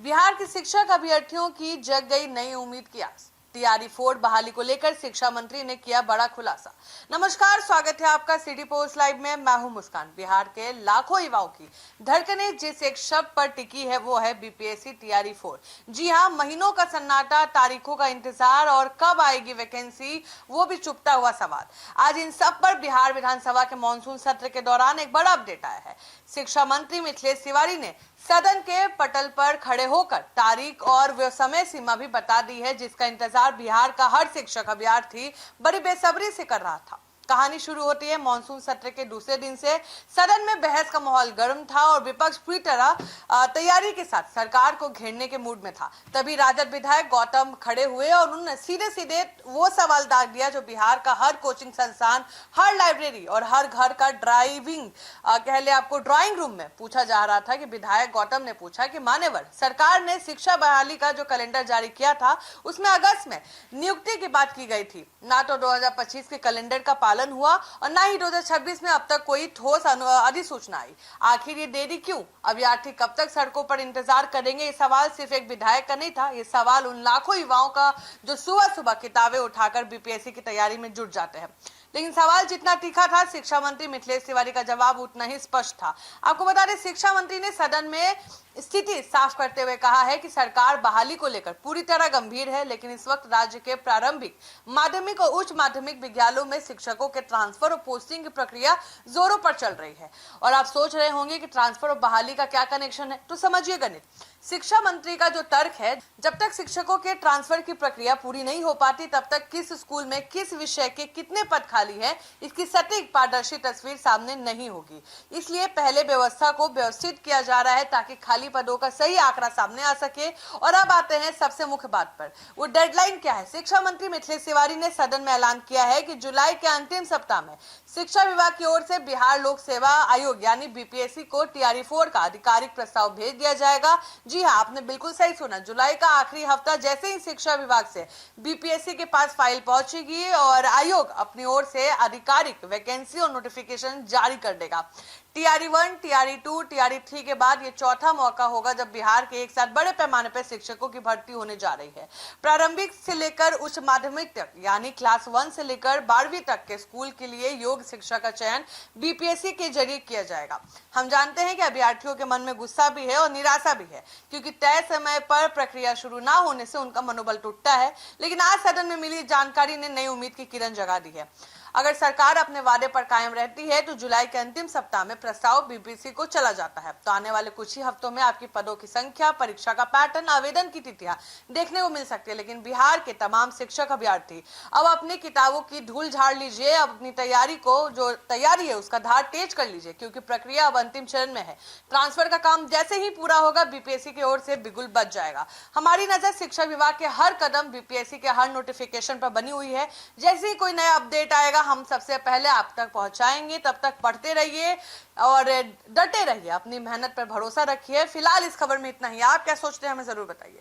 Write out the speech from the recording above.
बिहार के शिक्षक अभ्यर्थियों की जग गई नई उम्मीद की आस। टीआरई 4 बहाली को लेकर शिक्षा मंत्री ने किया बड़ा खुलासा। नमस्कार, स्वागत है आपका सिटी पोस्ट लाइव में। मैं हूं मुस्कान। बिहार के लाखों युवाओं की धड़कनें जिस एक शब्द पर टिकी है वो है बीपीएससी टीआरई 4। जी हां, महीनों का सन्नाटा, तारीखों का इंतजार और कब आएगी वैकेंसी, वो भी चुपता हुआ सवाल। आज इन सब पर बिहार विधानसभा के मानसून सत्र के दौरान एक बड़ा अपडेट आया है। शिक्षा मंत्री मिथिलेश तिवारी ने सदन के पटल पर खड़े होकर तारीख और समय सीमा भी बता दी है, जिसका इंतजार बिहार का हर शिक्षक अभ्यर्थी बड़ी बेसब्री से कर रहा था। कहानी शुरू होती है मानसून सत्र के दूसरे दिन से। सदन में बहस का माहौल गर्म था और विपक्ष पूरी तरह तैयारी के साथ सरकार को घेरने के मूड में था। तभी राजद विधायक गौतम खड़े हुए और उन्होंने सीधे सीधे वो सवाल दाग दिया जो बिहार का हर कोचिंग संस्थान, हर लाइब्रेरी और हर घर का कह ले आपको ड्राइंग रूम में पूछा जा रहा था। कि विधायक गौतम ने पूछा कि मान्यवर, सरकार ने शिक्षा बहाली का जो कैलेंडर जारी किया था उसमें अगस्त में नियुक्ति की बात की गई थी। ना तो 2025 के कैलेंडर का पालन हुआ और ना ही 2026 में अब तक कोई ठोस अधिसूचना आई। आखिर ये देरी क्यों? अभ्यर्थी कब तक सड़कों पर इंतजार करेंगे? ये सवाल सिर्फ एक विधायक का नहीं था, ये सवाल उन लाखों युवाओं का जो सुबह सुबह किताबें उठाकर बीपीएससी की तैयारी में जुट जाते हैं। लेकिन सवाल जितना तीखा था, शिक्षा मंत्री मिथिलेश तिवारी का जवाब उतना ही स्पष्ट था। आपको बता दें, शिक्षा मंत्री ने सदन में स्थिति साफ करते हुए कहा है कि सरकार बहाली को लेकर पूरी तरह गंभीर है, लेकिन इस वक्त राज्य के प्रारंभिक, माध्यमिक और उच्च माध्यमिक विद्यालयों में शिक्षकों के ट्रांसफर और पोस्टिंग की प्रक्रिया जोरों पर चल रही है। और आप सोच रहे होंगे कि ट्रांसफर और बहाली का क्या कनेक्शन है, तो समझिए गणित। शिक्षा मंत्री का जो तर्क है, जब तक शिक्षकों के ट्रांसफर की प्रक्रिया पूरी नहीं हो पाती तब तक किस स्कूल में किस विषय के कितने पद खाली है, इसकी सटीक पारदर्शी तस्वीर सामने नहीं होगी। इसलिए पहले व्यवस्था को व्यवस्थित किया जा रहा है ताकि खाली पदों का सही आंकड़ा सामने आ सके। और अब आते हैं सबसे मुख्य बात पर, वो डेडलाइन क्या है। शिक्षा मंत्री मिथिलेश तिवारी ने सदन में ऐलान किया है कि जुलाई के अंतिम सप्ताह में शिक्षा विभाग की ओर से बिहार लोक सेवा आयोग यानी बीपीएससी को टीआरई 4 का आधिकारिक प्रस्ताव भेज दिया जाएगा। जी हाँ, आपने बिल्कुल सही सुना। जुलाई का आखिरी हफ्ता जैसे ही शिक्षा विभाग से बीपीएससी के पास फाइल पहुंचेगी और आयोग अपनी ओर से आधिकारिक वैकेंसी और नोटिफिकेशन जारी कर देगा। टीआरई 1, टीआरई 2, टीआरई 3 के बाद ये चौथा मौका होगा जब बिहार के एक साथ बड़े पैमाने पर शिक्षकों की भर्ती होने जा रही है। प्रारंभिक से लेकर उच्च माध्यमिक तक यानी क्लास 1 से लेकर 12वीं तक के स्कूल के लिए योग्य शिक्षक का चयन बीपीएससी के जरिए किया जाएगा। हम जानते हैं कि अभ्यर्थियों के मन में गुस्सा भी है और निराशा भी है, क्योंकि तय समय पर प्रक्रिया शुरू ना होने से उनका मनोबल टूटता है। लेकिन आज सदन में मिली जानकारी ने नई उम्मीद की किरण जगा दी है। अगर सरकार अपने वादे पर कायम रहती है तो जुलाई के अंतिम सप्ताह में प्रस्ताव बीपीएससी को चला जाता है। तो आने वाले कुछ ही हफ्तों में आपकी पदों की संख्या, परीक्षा का पैटर्न, आवेदन की तिथियां देखने को मिल सकती है। लेकिन बिहार के तमाम शिक्षक अभ्यर्थी अब अपनी किताबों की धूल झाड़ लीजिए, अब अपनी तैयारी को, जो तैयारी है उसका धार तेज कर लीजिए, क्योंकि प्रक्रिया अब अंतिम चरण में है। ट्रांसफर का काम जैसे ही पूरा होगा बीपीएससी की ओर से बिगुल बच जाएगा। हमारी नजर शिक्षा विभाग के हर कदम, बीपीएससी के हर नोटिफिकेशन पर बनी हुई है। जैसे ही कोई नया अपडेट आएगा हम सबसे पहले आप तक पहुंचाएंगे। तब तक पढ़ते रहिए और डटे रहिए, अपनी मेहनत पर भरोसा रखिए। फिलहाल इस खबर में इतना ही। आप क्या सोचते हैं हमें जरूर बताइए।